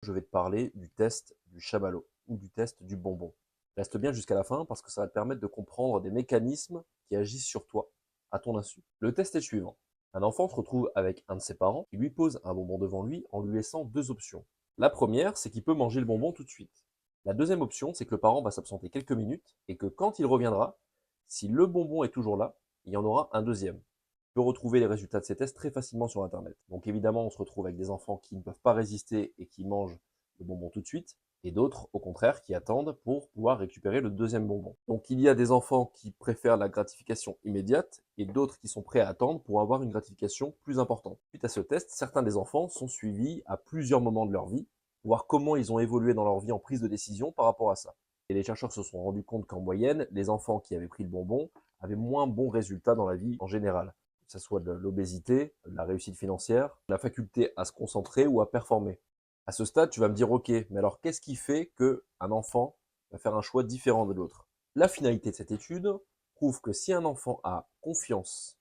je vais te parler du test du chamallow ou du test du bonbon. Reste bien jusqu'à la fin parce que ça va te permettre de comprendre des mécanismes qui agissent sur toi, à ton insu. Le test est le suivant. Un enfant se retrouve avec un de ses parents qui lui pose un bonbon devant lui en lui laissant deux options. La première, c'est qu'il peut manger le bonbon tout de suite. La deuxième option, c'est que le parent va s'absenter quelques minutes et que quand il reviendra, si le bonbon est toujours là, il y en aura un deuxième. Tu peux retrouver les résultats de ces tests très facilement sur Internet. Donc évidemment, on se retrouve avec des enfants qui ne peuvent pas résister et qui mangent le bonbon tout de suite, et d'autres, au contraire, qui attendent pour pouvoir récupérer le deuxième bonbon. Donc il y a des enfants qui préfèrent la gratification immédiate, et d'autres qui sont prêts à attendre pour avoir une gratification plus importante. Suite à ce test, certains des enfants sont suivis à plusieurs moments de leur vie, pour voir comment ils ont évolué dans leur vie en prise de décision par rapport à ça. Et les chercheurs se sont rendus compte qu'en moyenne, les enfants qui avaient pris le bonbon avaient moins bons résultats dans la vie en général, que ce soit de l'obésité, de la réussite financière, la faculté à se concentrer ou à performer. À ce stade, tu vas me dire, ok, mais alors qu'est-ce qui fait qu'un enfant va faire un choix différent de l'autre? La finalité de cette étude prouve que si un enfant a confiance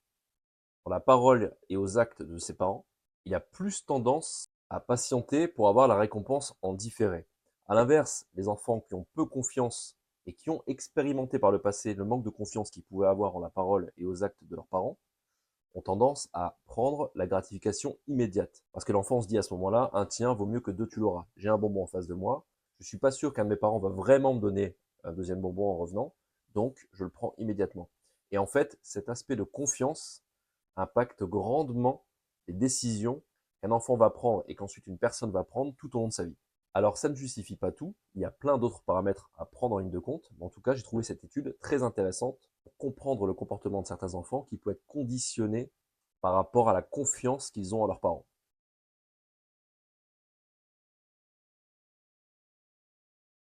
en la parole et aux actes de ses parents, il a plus tendance à patienter pour avoir la récompense en différé. À l'inverse, les enfants qui ont peu confiance et qui ont expérimenté par le passé le manque de confiance qu'ils pouvaient avoir en la parole et aux actes de leurs parents, ont tendance à prendre la gratification immédiate. Parce que l'enfant se dit à ce moment-là, un tien vaut mieux que deux tu l'auras. J'ai un bonbon en face de moi, je suis pas sûr qu'un de mes parents va vraiment me donner un deuxième bonbon en revenant, donc je le prends immédiatement. Et en fait, cet aspect de confiance impacte grandement les décisions qu'un enfant va prendre et qu'ensuite une personne va prendre tout au long de sa vie. Alors ça ne justifie pas tout, il y a plein d'autres paramètres à prendre en ligne de compte, mais en tout cas j'ai trouvé cette étude très intéressante pour comprendre le comportement de certains enfants qui peut être conditionné par rapport à la confiance qu'ils ont en leurs parents.